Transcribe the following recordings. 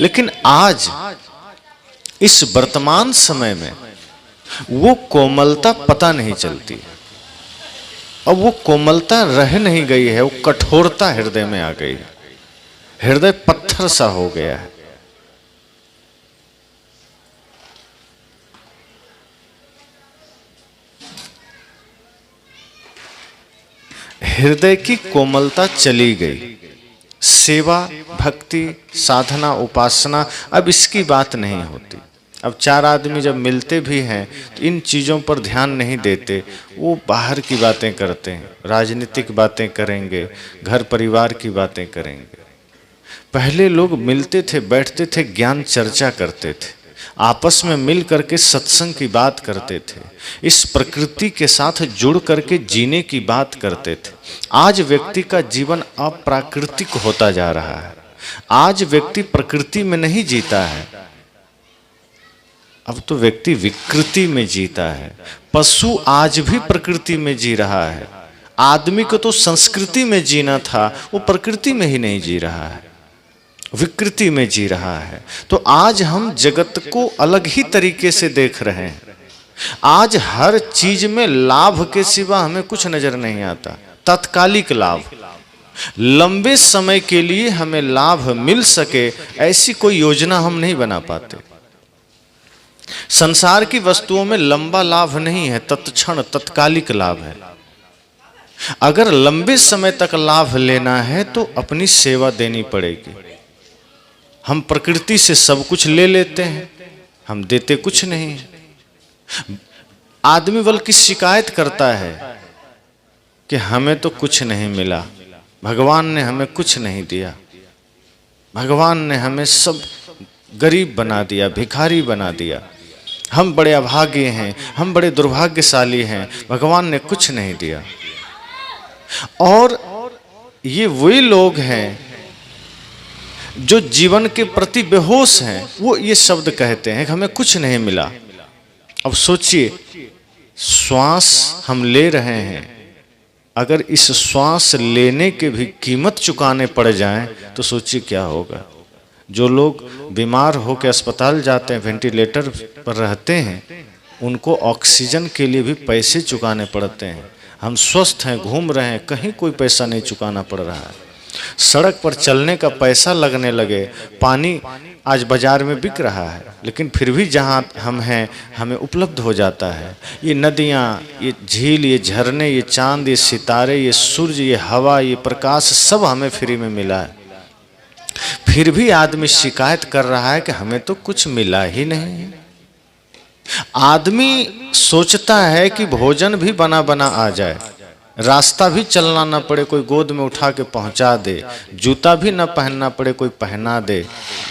लेकिन आज इस वर्तमान समय में वो कोमलता पता नहीं चलती। अब वो कोमलता रह नहीं गई है, वो कठोरता हृदय में आ गई है। हृदय पत्थर सा हो गया है। हृदय की कोमलता चली गई। सेवा, भक्ति, साधना, उपासना, अब इसकी बात नहीं होती। अब चार आदमी जब मिलते भी हैं तो इन चीज़ों पर ध्यान नहीं देते, वो बाहर की बातें करते हैं, राजनीतिक बातें करेंगे, घर परिवार की बातें करेंगे। पहले लोग मिलते थे, बैठते थे, ज्ञान चर्चा करते थे, आपस में मिल करके सत्संग की बात करते थे, इस प्रकृति के साथ जुड़ करके जीने की बात करते थे। आज व्यक्ति का जीवन अप्राकृतिक होता जा रहा है। आज व्यक्ति प्रकृति में नहीं जीता है, अब तो व्यक्ति विकृति में जीता है। पशु आज भी प्रकृति में जी रहा है। आदमी को तो संस्कृति में जीना था, वो प्रकृति में ही नहीं जी रहा है, विकृति में जी रहा है। तो आज हम जगत को अलग ही तरीके से देख रहे हैं। आज हर चीज में लाभ के सिवा हमें कुछ नजर नहीं आता। तात्कालिक लाभ, लंबे समय के लिए हमें लाभ मिल सके ऐसी कोई योजना हम नहीं बना पाते। संसार की वस्तुओं में लंबा लाभ नहीं है, तत्क्षण तत्कालिक लाभ है। अगर लंबे समय तक लाभ लेना है तो अपनी सेवा देनी पड़ेगी। हम प्रकृति से सब कुछ ले लेते हैं, हम देते कुछ नहीं। आदमी बल्कि शिकायत करता है कि हमें तो कुछ नहीं मिला, भगवान ने हमें कुछ नहीं दिया, भगवान ने हमें सब गरीब बना दिया, भिखारी बना दिया, हम बड़े अभागे हैं, हम बड़े दुर्भाग्यशाली हैं, भगवान ने कुछ नहीं दिया। और ये वही लोग हैं जो जीवन के प्रति बेहोश हैं, वो ये शब्द कहते हैं कि हमें कुछ नहीं मिला। अब सोचिए, श्वास हम ले रहे हैं, अगर इस श्वास लेने के भी कीमत चुकाने पड़ जाएं तो सोचिए क्या होगा। जो लोग बीमार होकर अस्पताल जाते हैं, वेंटिलेटर पर रहते हैं, उनको ऑक्सीजन के लिए भी पैसे चुकाने पड़ते हैं। हम स्वस्थ हैं, घूम रहे हैं, कहीं कोई पैसा नहीं चुकाना पड़ रहा है। सड़क पर चलने का पैसा लगने लगे, पानी आज बाजार में बिक रहा है, लेकिन फिर भी जहाँ हम हैं हमें उपलब्ध हो जाता है। ये नदियाँ, ये झील, ये झरने, ये चांद, ये सितारे, ये सूर्य, ये हवा, ये प्रकाश, सब हमें फ्री में मिला है। फिर भी आदमी शिकायत कर रहा है कि हमें तो कुछ मिला ही नहीं। आदमी सोचता है कि भोजन भी बना बना आ जाए, रास्ता भी चलना ना पड़े, कोई गोद में उठा के पहुंचा दे, जूता भी ना पहनना पड़े, कोई पहना दे,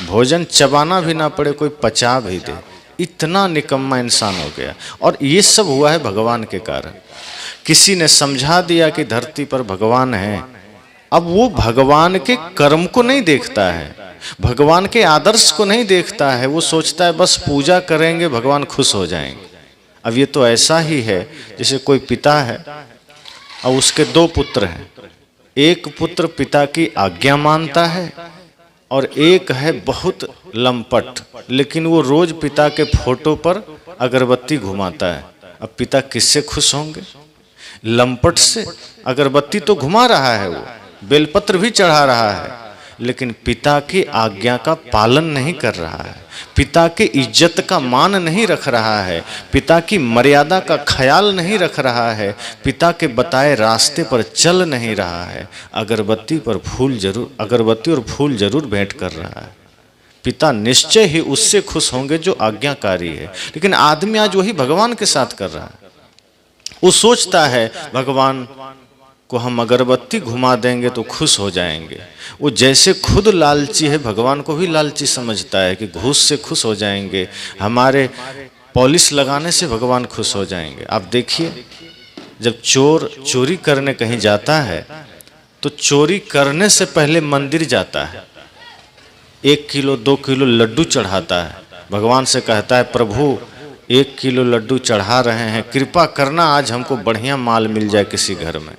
भोजन चबाना भी ना पड़े, कोई पचा भी दे। इतना निकम्मा इंसान हो गया। और ये सब हुआ है भगवान के कारण। किसी ने समझा दिया कि धरती पर भगवान है, अब वो भगवान के कर्म को नहीं देखता है, भगवान के आदर्श को नहीं देखता है। वो सोचता है बस पूजा करेंगे भगवान खुश हो जाएंगे। अब ये तो ऐसा ही है जैसे कोई पिता है और उसके दो पुत्र हैं। एक पुत्र पिता की आज्ञा मानता है और एक है बहुत लंपट, लेकिन वो रोज पिता के फोटो पर अगरबत्ती घुमाता है। अब पिता किससे खुश होंगे? लंपट से। अगरबत्ती तो घुमा रहा है, वो बेलपत्र भी चढ़ा रहा है, लेकिन पिता की आज्ञा का पालन नहीं कर रहा है, पिता की इज्जत का मान नहीं रख रहा है, पिता की मर्यादा का ख्याल नहीं रख रहा है, पिता के बताए रास्ते पर चल नहीं रहा है। अगरबत्ती और फूल जरूर भेंट कर रहा है। पिता निश्चय ही उससे खुश होंगे जो आज्ञाकारी है। लेकिन आदमी आज वही भगवान के साथ कर रहा है। वो सोचता है भगवान को हम अगरबत्ती घुमा देंगे तो खुश हो जाएंगे। वो जैसे खुद लालची है, भगवान को भी लालची समझता है कि घूस से खुश हो जाएंगे, हमारे पॉलिश लगाने से भगवान खुश हो जाएंगे। आप देखिए, जब चोर चोरी करने कहीं जाता है तो चोरी करने से पहले मंदिर जाता है, 1 किलो 2 किलो लड्डू चढ़ाता है, भगवान से कहता है प्रभु 1 किलो लड्डू चढ़ा रहे हैं, कृपा करना आज हमको बढ़िया माल मिल जाए किसी घर में।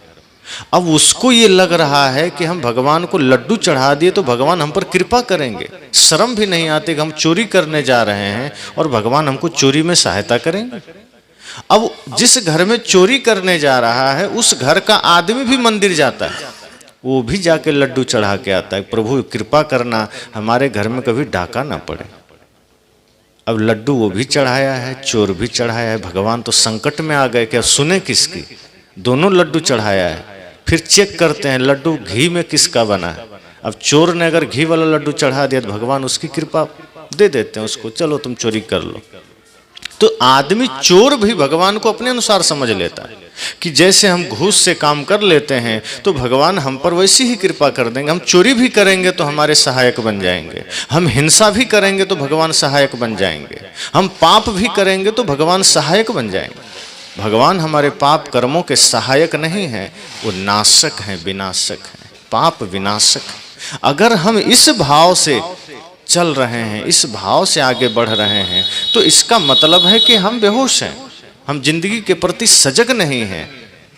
अब उसको ये लग रहा है कि हम भगवान को लड्डू चढ़ा दिए तो भगवान हम पर कृपा करेंगे। शर्म भी नहीं आती कि हम चोरी करने जा रहे हैं और भगवान हमको चोरी में सहायता करेंगे। अब जिस घर में चोरी करने जा रहा है उस घर का आदमी भी मंदिर जाता है, वो भी जाके लड्डू चढ़ा के आता है, प्रभु कृपा करना हमारे घर में कभी डाका ना पड़े। अब लड्डू वो भी चढ़ाया है, चोर भी चढ़ाया है, भगवान तो संकट में आ गए कि अब सुने किसकी। दोनों लड्डू चढ़ाया है, फिर चेक करते हैं लड्डू घी में किसका बना है। अब चोर ने अगर घी वाला लड्डू चढ़ा दिया तो भगवान उसकी कृपा दे देते हैं उसको, चलो तुम चोरी कर लो। तो आदमी चोर भी भगवान को अपने अनुसार समझ लेता है कि जैसे हम घूस से काम कर लेते हैं तो भगवान हम पर वैसी ही कृपा कर देंगे। हम चोरी भी करेंगे तो हमारे सहायक बन जाएंगे, हम हिंसा भी करेंगे तो भगवान सहायक बन जाएंगे, हम पाप भी करेंगे तो भगवान सहायक बन जाएंगे। भगवान हमारे पाप कर्मों के सहायक नहीं हैं, वो नाशक हैं, विनाशक हैं, पाप विनाशक हैं। अगर हम इस भाव से चल रहे हैं, इस भाव से आगे बढ़ रहे हैं, तो इसका मतलब है कि हम बेहोश हैं, हम जिंदगी के प्रति सजग नहीं हैं,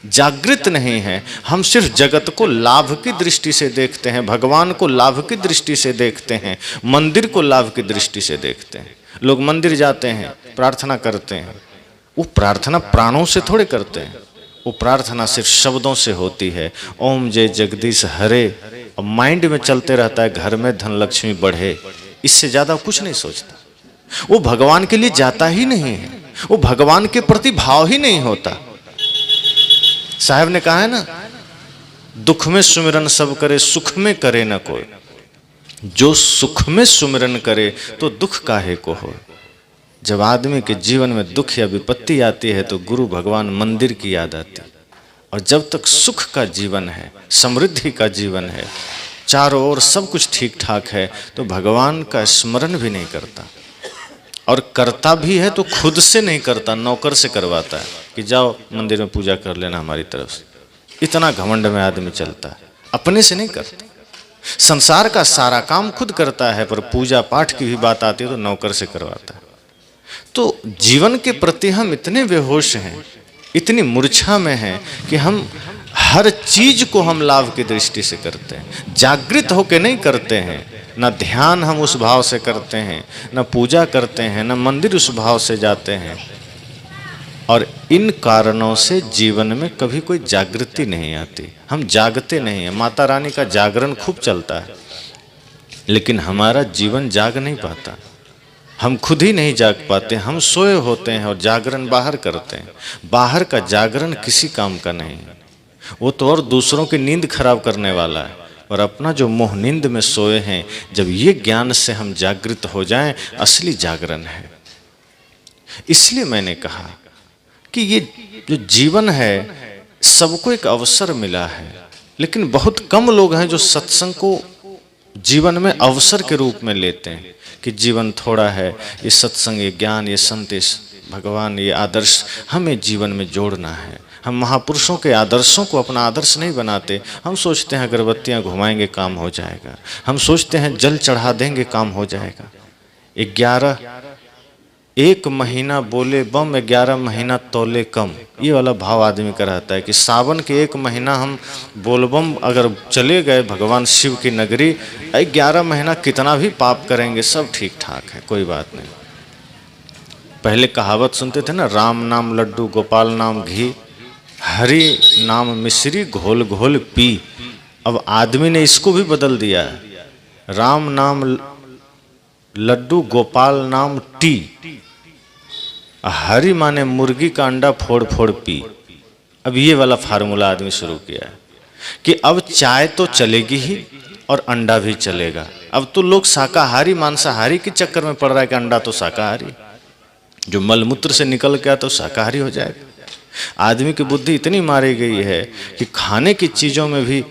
जागृत नहीं हैं। हम सिर्फ जगत को लाभ की दृष्टि से देखते हैं, भगवान को लाभ की दृष्टि से देखते हैं, मंदिर को लाभ की दृष्टि से देखते हैं। लोग मंदिर जाते हैं, प्रार्थना करते हैं, वो प्रार्थना प्राणों से थोड़े करते हैं, वो प्रार्थना सिर्फ शब्दों से होती है, ओम जय जगदीश हरे, और माइंड में चलते रहता है घर में धन लक्ष्मी बढ़े, इससे ज्यादा कुछ नहीं सोचता। वो भगवान के लिए जाता ही नहीं है, वो भगवान के प्रति भाव ही नहीं होता। साहब ने कहा है ना, दुख में सुमिरन सब करे, सुख में करे न कोई। जो सुख में सुमिरन करे तो दुख काहे को हो। जब आदमी के जीवन में दुख या विपत्ति आती है तो गुरु भगवान मंदिर की याद आती है। और जब तक सुख का जीवन है, समृद्धि का जीवन है, चारों ओर सब कुछ ठीक ठाक है, तो भगवान का स्मरण भी नहीं करता। और करता भी है तो खुद से नहीं करता, नौकर से करवाता है कि जाओ मंदिर में पूजा कर लेना हमारी तरफ से। इतना घमंड में आदमी चलता है, अपने से नहीं करता। संसार का सारा काम खुद करता है, पर पूजा पाठ की भी बात आती है तो नौकर से करवाता है। तो जीवन के प्रति हम इतने बेहोश हैं, इतनी मूर्छा में हैं कि हम हर चीज को हम लाभ की दृष्टि से करते हैं, जागृत होकर नहीं करते हैं। न ध्यान हम उस भाव से करते हैं, न पूजा करते हैं, न मंदिर उस भाव से जाते हैं। और इन कारणों से जीवन में कभी कोई जागृति नहीं आती, हम जागते नहीं हैं। माता रानी का जागरण खूब चलता है, लेकिन हमारा जीवन जाग नहीं पाता, हम खुद ही नहीं जाग पाते। हम सोए होते हैं और जागरण बाहर करते हैं। बाहर का जागरण किसी काम का नहीं है, वो तो और दूसरों की नींद खराब करने वाला है। और अपना जो मोह नींद में सोए हैं, जब ये ज्ञान से हम जागृत हो जाएं, असली जागरण है। इसलिए मैंने कहा कि ये जो जीवन है, सबको एक अवसर मिला है, लेकिन बहुत कम लोग हैं जो सत्संग को जीवन में अवसर के रूप में लेते हैं कि जीवन थोड़ा है, ये सत्संग, ये ज्ञान, ये संत, भगवान, ये आदर्श हमें जीवन में जोड़ना है। हम महापुरुषों के आदर्शों को अपना आदर्श नहीं बनाते। हम सोचते हैं अगरबत्तियाँ घुमाएंगे काम हो जाएगा, हम सोचते हैं जल चढ़ा देंगे काम हो जाएगा। 1 महीना बोले बम, 11 महीना तोले कम, ये वाला भाव आदमी का रहता है कि सावन के 1 महीना हम बोलबम अगर चले गए भगवान शिव की नगरी, 11 महीना कितना भी पाप करेंगे सब ठीक ठाक है, कोई बात नहीं। पहले कहावत सुनते थे ना, राम नाम लड्डू गोपाल नाम घी, हरि नाम मिश्री घोल घोल पी। अब आदमी ने इसको भी बदल दिया है, राम नाम लड्डू गोपाल नाम टी, हरि माने मुर्गी का अंडा फोड़ फोड़ पी। अब ये वाला फार्मूला आदमी शुरू किया है कि अब चाय तो चलेगी ही और अंडा भी चलेगा। अब तो लोग शाकाहारी मांसाहारी के चक्कर में पड़ रहा है कि अंडा तो शाकाहारी, जो मलमूत्र से निकल गया तो शाकाहारी हो जाएगा। आदमी की बुद्धि इतनी मारी गई है कि खाने की चीज़ों में भी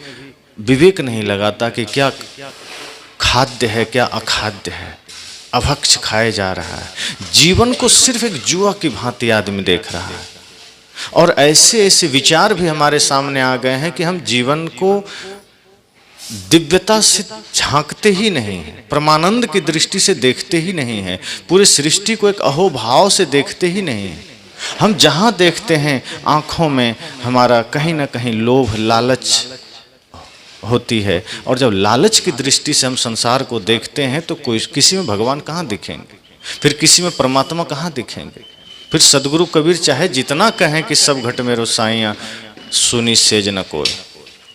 विवेक नहीं लगाता कि क्या खाद्य है क्या अखाद्य है, अभक्ष खाए जा रहा है। जीवन को सिर्फ एक जुआ की भांति आदमी देख रहा है। और ऐसे ऐसे विचार भी हमारे सामने आ गए हैं कि हम जीवन को दिव्यता से झांकते ही नहीं हैं, परमानंद की दृष्टि से देखते ही नहीं हैं, पूरी सृष्टि को एक अहोभाव से देखते ही नहीं हैं। हम जहाँ देखते हैं आँखों में हमारा कहीं ना कहीं लोभ लालच होती है, और जब लालच की दृष्टि से हम संसार को देखते हैं तो कोई किसी में भगवान कहाँ दिखेंगे, फिर किसी में परमात्मा कहाँ दिखेंगे। फिर सदगुरु कबीर चाहे जितना कहें कि सब घट में रोसाइयाँ सुनी सेज न कोय,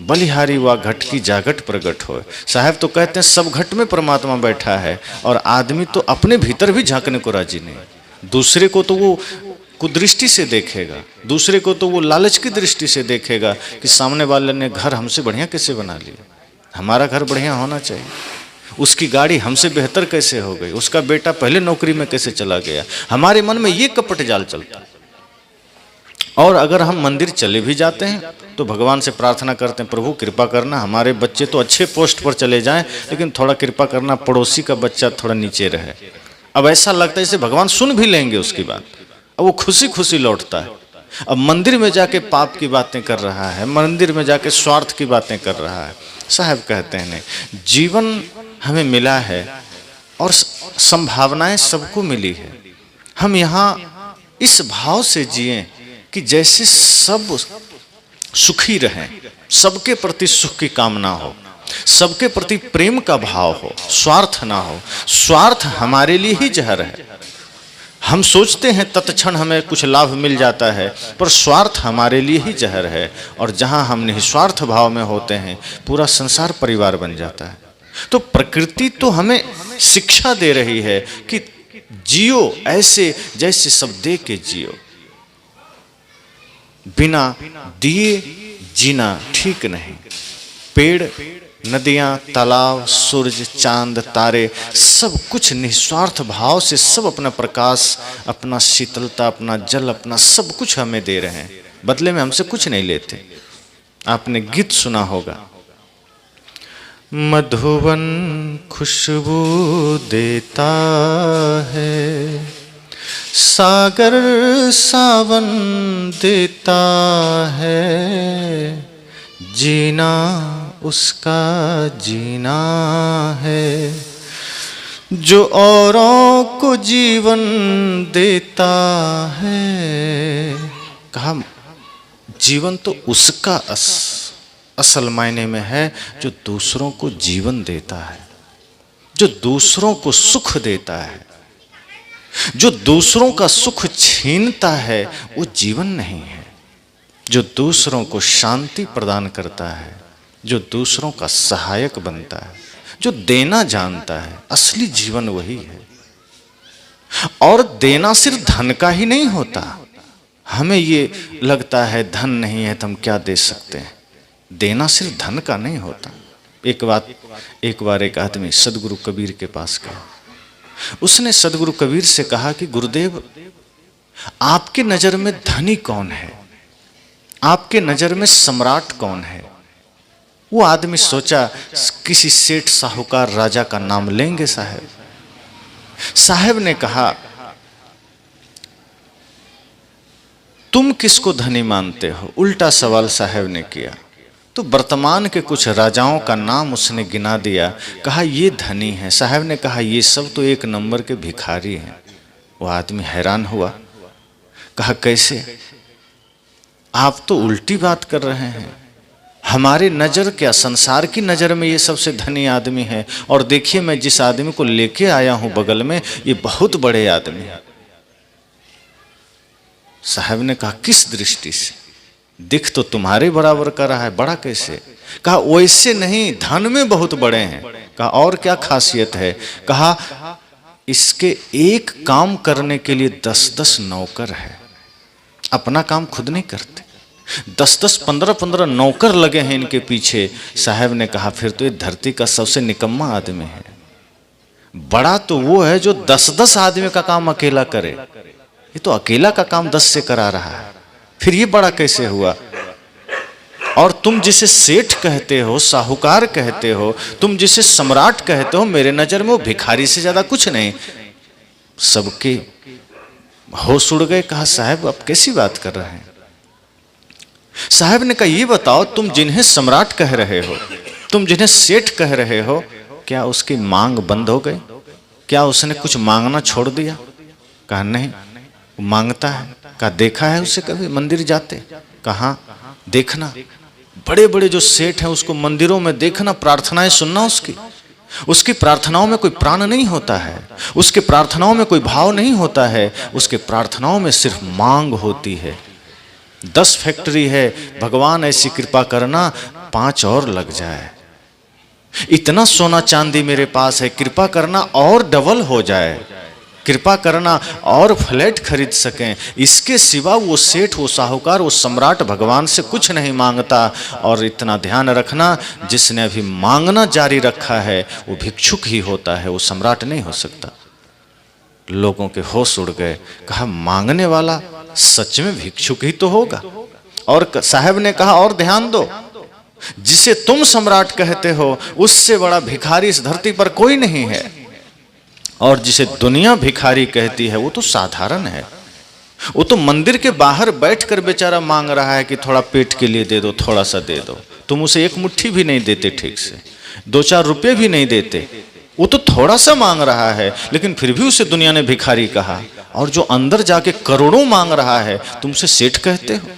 बलिहारी वा घट की जागट प्रगट हो। साहब तो कहते हैं सब घट में परमात्मा बैठा है, और आदमी तो अपने भीतर भी झांकने को राजी नहीं। दूसरे को तो वो कुदृष्टि से देखेगा, दूसरे को तो वो लालच की दृष्टि से देखेगा कि सामने वाले ने घर हमसे बढ़िया कैसे बना लिया, हमारा घर बढ़िया होना चाहिए, उसकी गाड़ी हमसे बेहतर कैसे हो गई, उसका बेटा पहले नौकरी में कैसे चला गया। हमारे मन में ये कपट जाल चलता है। और अगर हम मंदिर चले भी जाते हैं तो भगवान से प्रार्थना करते हैं, प्रभु कृपा करना हमारे बच्चे तो अच्छे पोस्ट पर चले जाएं, लेकिन थोड़ा कृपा करना पड़ोसी का बच्चा थोड़ा नीचे रहे। अब ऐसा लगता है जैसे भगवान सुन भी लेंगे उसकी बात, अब वो खुशी खुशी लौटता है। अब मंदिर में जाके पाप की बातें कर रहा है, मंदिर में जाके स्वार्थ की बातें कर रहा है। साहब कहते हैं नहीं, जीवन हमें मिला है और संभावनाएं सबको मिली है। हम यहाँ इस भाव से जिएं कि जैसे सब सुखी रहें, सबके प्रति सुख की कामना हो, सबके प्रति प्रेम का भाव हो, स्वार्थ ना हो। स्वार्थ हमारे लिए ही जहर है। हम सोचते हैं तत्क्षण हमें कुछ लाभ मिल जाता है, पर स्वार्थ हमारे लिए ही जहर है। और जहाँ हम निस्वार्थ भाव में होते हैं, पूरा संसार परिवार बन जाता है। तो प्रकृति तो हमें शिक्षा दे रही है कि जियो ऐसे जैसे सब दे के जियो, बिना दिए जीना ठीक नहीं। पेड़, नदियां, तालाब, सूरज, चांद, तारे, सब कुछ निस्वार्थ भाव से सब अपना प्रकाश, अपना शीतलता, अपना जल, अपना सब कुछ हमें दे रहे हैं, बदले में हमसे कुछ नहीं लेते। आपने गीत सुना होगा, मधुवन खुशबू देता है, सागर सावन देता है, जीना उसका जीना है, जो औरों को जीवन देता है। कहा जीवन तो उसका असल मायने में है जो दूसरों को जीवन देता है, जो दूसरों को सुख देता है। जो दूसरों का सुख छीनता है वो जीवन नहीं है। जो दूसरों को शांति प्रदान करता है, जो दूसरों का सहायक बनता है, जो देना जानता है, असली जीवन वही है। और देना सिर्फ धन का ही नहीं होता। हमें ये लगता है धन नहीं है तो हम क्या दे सकते हैं। देना सिर्फ धन का नहीं होता। एक बार एक आदमी सदगुरु कबीर के पास गया। उसने सदगुरु कबीर से कहा कि गुरुदेव, आपके नजर में धनी कौन है, आपके नजर में सम्राट कौन है। वो आदमी सोचा किसी सेठ साहूकार राजा का नाम लेंगे साहब। साहब ने कहा तुम किसको धनी मानते हो। उल्टा सवाल साहब ने किया। तो वर्तमान के कुछ राजाओं का नाम उसने गिना दिया। कहा ये धनी है। साहब ने कहा ये सब तो एक नंबर के भिखारी हैं। वो आदमी हैरान हुआ। कहा कैसे, आप तो उल्टी बात कर रहे हैं। हमारे नज़र क्या, संसार की नज़र में ये सबसे धनी आदमी है। और देखिए मैं जिस आदमी को लेके आया हूं बगल में, ये बहुत बड़े आदमी है। साहब ने कहा किस दृष्टि से, दिख तो तुम्हारे बराबर का रहा है, बड़ा कैसे। कहा वैसे नहीं, धन में बहुत बड़े हैं। कहा और क्या खासियत है। कहा इसके एक काम करने के लिए 10-10 नौकर है। अपना काम खुद नहीं करते, 10-10, 15-15 नौकर लगे हैं इनके पीछे। साहब ने कहा फिर तो ये धरती का सबसे निकम्मा आदमी है। बड़ा तो वो है जो 10-10 आदमी का काम अकेला करे। ये तो अकेला का काम 10 से करा रहा है, फिर ये बड़ा कैसे हुआ। और तुम जिसे सेठ कहते हो, साहूकार कहते हो, तुम जिसे सम्राट कहते हो, मेरे नजर में वो भिखारी से ज्यादा कुछ नहीं। सबके होश उड़ गए। कहा साहब आप कैसी बात कर रहे हैं। साहब ने कहा ये बताओ, तुम जिन्हें सम्राट कह रहे हो, तुम जिन्हें सेठ कह रहे हो, क्या उसकी मांग बंद हो गई? क्या उसने कुछ मांगना छोड़ दिया? कहा नहीं, वो मांगता है। कहा देखा है उसे कभी मंदिर जाते? कहा देखना, बड़े बड़े जो सेठ हैं उसको मंदिरों में देखना, प्रार्थनाएं सुनना उसकी प्रार्थनाओं में कोई प्राण नहीं होता है, उसके प्रार्थनाओं में कोई भाव नहीं होता है, उसके प्रार्थनाओं में सिर्फ मांग होती है। 10 फैक्ट्री है, भगवान ऐसी कृपा करना 5 और लग जाए, इतना सोना चांदी मेरे पास है, कृपा करना और डबल हो जाए, कृपा करना और फ्लैट खरीद सकें। इसके सिवा वो सेठ, वो साहूकार, वो सम्राट भगवान से कुछ नहीं मांगता। और इतना ध्यान रखना, जिसने अभी मांगना जारी रखा है वो भिक्षुक ही होता है, वो सम्राट नहीं हो सकता। लोगों के होश उड़ गए, कहा मांगने वाला सच में भिक्षुक ही तो होगा। और साहब ने कहा और ध्यान दो, जिसे तुम सम्राट कहते हो उससे बड़ा भिखारी इस धरती पर कोई नहीं है, और जिसे दुनिया भिखारी कहती है वो तो साधारण है, वो तो मंदिर के बाहर बैठकर बेचारा मांग रहा है कि थोड़ा पेट के लिए दे दो, थोड़ा सा दे दो। तुम उसे एक मुट्ठी भी नहीं देते ठीक से, 2-4 रुपए भी नहीं देते, वो तो थोड़ा सा मांग रहा है, लेकिन फिर भी उसे दुनिया ने भिखारी कहा। और जो अंदर जाके करोड़ों मांग रहा है तुम उसे सेठ कहते हो।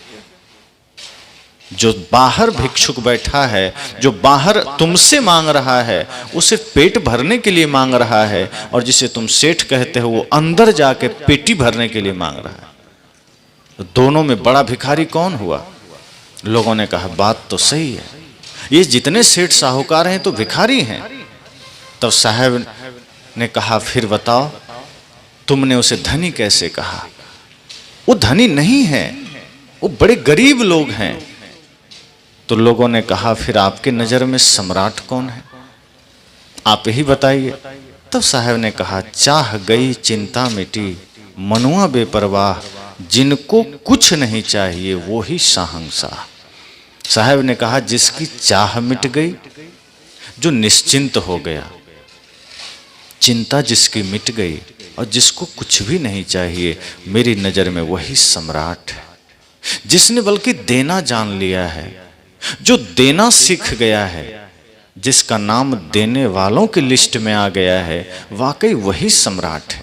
जो बाहर भिक्षुक बैठा है, जो बाहर तुमसे मांग रहा है, वो सिर्फ पेट भरने के लिए मांग रहा है, और जिसे तुम सेठ कहते हो वो अंदर जाके पेटी भरने के लिए मांग रहा है। तो दोनों में बड़ा भिखारी कौन हुआ? लोगों ने कहा बात तो सही है, ये जितने सेठ साहूकार हैं तो भिखारी हैं। तब साहब ने कहा फिर बताओ, तुमने उसे धनी कैसे कहा? वो धनी नहीं है, वो बड़े गरीब लोग हैं। तो लोगों ने कहा फिर आपके नजर में सम्राट कौन है, आप ही बताइए। तब साहब ने कहा चाह गई चिंता मिटी, मनुआ बेपरवाह, जिनको कुछ नहीं चाहिए वो ही शाहंशाह। साहब ने कहा जिसकी चाह मिट गई, जो निश्चिंत हो गया, चिंता जिसकी मिट गई और जिसको कुछ भी नहीं चाहिए, मेरी नजर में वही सम्राट है। जिसने बल्कि देना जान लिया है, जो देना सीख गया है, जिसका नाम देने वालों की लिस्ट में आ गया है, वाकई वही सम्राट है।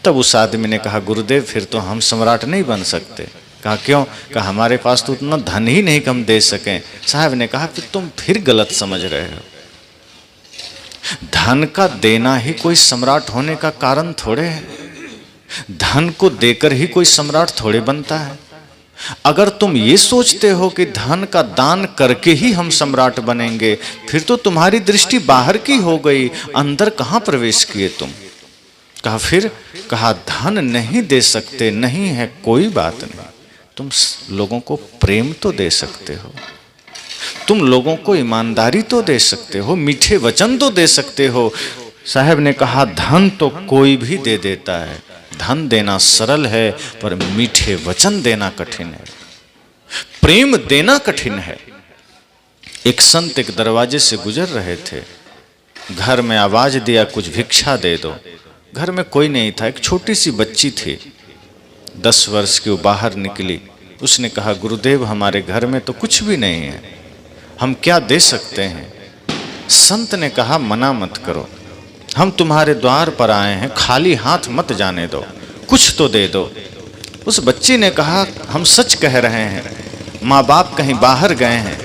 तब उस आदमी ने कहा गुरुदेव फिर तो हम सम्राट नहीं बन सकते। कहा क्यों? कहा हमारे पास तो उतना धन ही नहीं कि हम दे सकें। साहब ने कहा कि तुम फिर गलत समझ रहे हो, धन का देना ही कोई सम्राट होने का कारण थोड़े है, धन को देकर ही कोई सम्राट थोड़े बनता है। अगर तुम ये सोचते हो कि धन का दान करके ही हम सम्राट बनेंगे, फिर तो तुम्हारी दृष्टि बाहर की हो गई, अंदर कहाँ प्रवेश किए तुम। कहा फिर? कहा धन नहीं दे सकते नहीं है कोई बात नहीं, तुम लोगों को प्रेम तो दे सकते हो, तुम लोगों को ईमानदारी तो दे सकते हो, मीठे वचन तो दे सकते हो। साहब ने कहा धन तो कोई भी दे देता है, धन देना सरल है पर मीठे वचन देना कठिन है, प्रेम देना कठिन है। एक संत एक दरवाजे से गुजर रहे थे, घर में आवाज दिया कुछ भिक्षा दे दो। घर में कोई नहीं था, एक छोटी सी बच्ची थी 10 वर्ष की, वो बाहर निकली। उसने कहा गुरुदेव हमारे घर में तो कुछ भी नहीं है, हम क्या दे सकते हैं? संत ने कहा मना मत करो, हम तुम्हारे द्वार पर आए हैं, खाली हाथ मत जाने दो, कुछ तो दे दो। उस बच्ची ने कहा हम सच कह रहे हैं, माँ बाप कहीं बाहर गए हैं,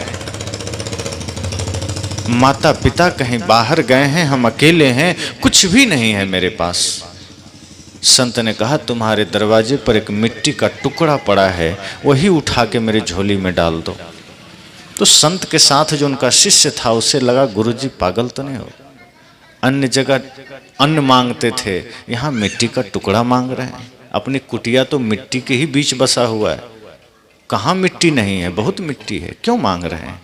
माता पिता कहीं बाहर गए हैं, हम अकेले हैं, कुछ भी नहीं है मेरे पास। संत ने कहा तुम्हारे दरवाजे पर एक मिट्टी का टुकड़ा पड़ा है, वही उठा के मेरी झोली में डाल दो। तो संत के साथ जो उनका शिष्य था उसे लगा गुरुजी पागल तो नहीं हो, अन्य जगह अन्न मांगते थे, यहाँ मिट्टी का टुकड़ा मांग रहे हैं। अपनी कुटिया तो मिट्टी के ही बीच बसा हुआ है, कहाँ मिट्टी नहीं है, बहुत मिट्टी है, क्यों मांग रहे हैं?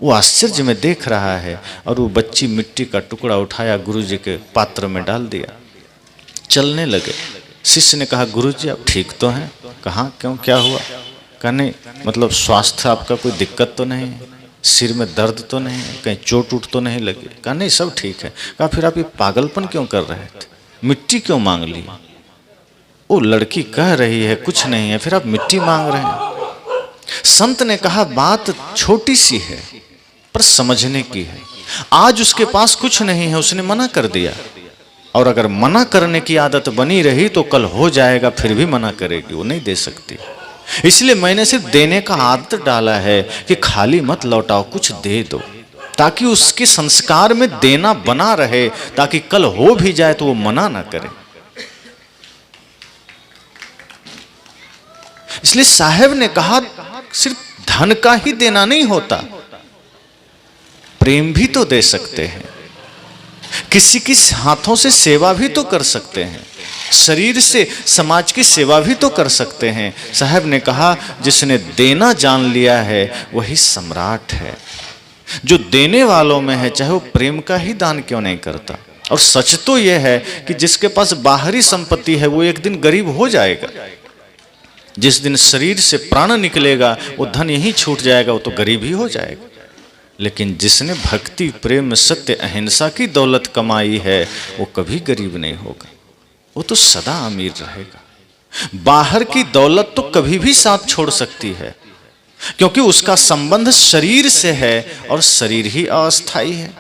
वो आश्चर्य में देख रहा है। और वो बच्ची मिट्टी का टुकड़ा उठाया, गुरुजी के पात्र में डाल दिया, चलने लगे। शिष्य ने कहा गुरुजी आप ठीक तो हैं? कहाँ क्यों क्या हुआ? कहा नहीं मतलब स्वास्थ्य आपका कोई दिक्कत तो नहीं है, सिर में दर्द तो नहीं है, कहीं चोट उठ तो नहीं लगी? कहा नहीं सब ठीक है। कहा फिर आप ये पागलपन क्यों कर रहे थे, मिट्टी क्यों मांग ली? वो लड़की कह रही है कुछ नहीं है, फिर आप मिट्टी मांग रहे हैं। संत ने कहा बात छोटी सी है पर समझने की है। आज उसके पास कुछ नहीं है, उसने मना कर दिया, और अगर मना करने की आदत बनी रही तो कल हो जाएगा फिर भी मना करेगी, वो नहीं दे सकती। इसलिए मैंने सिर्फ देने का आदत डाला है कि खाली मत लौटाओ, कुछ दे दो, ताकि उसके संस्कार में देना बना रहे, ताकि कल हो भी जाए तो वो मना ना करे। इसलिए साहब ने कहा सिर्फ धन का ही देना नहीं होता, प्रेम भी तो दे सकते हैं, किसी की हाथों से सेवा भी तो कर सकते हैं, शरीर से समाज की सेवा भी तो कर सकते हैं। साहब ने कहा जिसने देना जान लिया है वही सम्राट है। जो देने वालों में है चाहे वो प्रेम का ही दान क्यों नहीं करता। और सच तो यह है कि जिसके पास बाहरी संपत्ति है वो एक दिन गरीब हो जाएगा। जिस दिन शरीर से प्राण निकलेगा वो धन यहीं छूट जाएगा, वो तो गरीब ही हो जाएगा। लेकिन जिसने भक्ति प्रेम सत्य अहिंसा की दौलत कमाई है वो कभी गरीब नहीं होगा, वो तो सदा अमीर रहेगा। बाहर की दौलत तो कभी भी साथ छोड़ सकती है, क्योंकि उसका संबंध शरीर से है और शरीर ही अस्थाई है।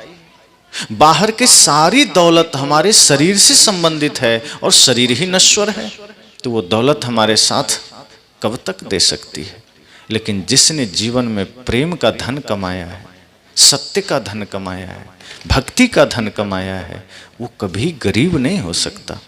बाहर की सारी दौलत हमारे शरीर से संबंधित है और शरीर ही नश्वर है, तो वो दौलत हमारे साथ कब तक दे सकती है। लेकिन जिसने जीवन में प्रेम का धन कमाया है, सत्य का धन कमाया है, भक्ति का धन कमाया है, वो कभी गरीब नहीं हो सकता।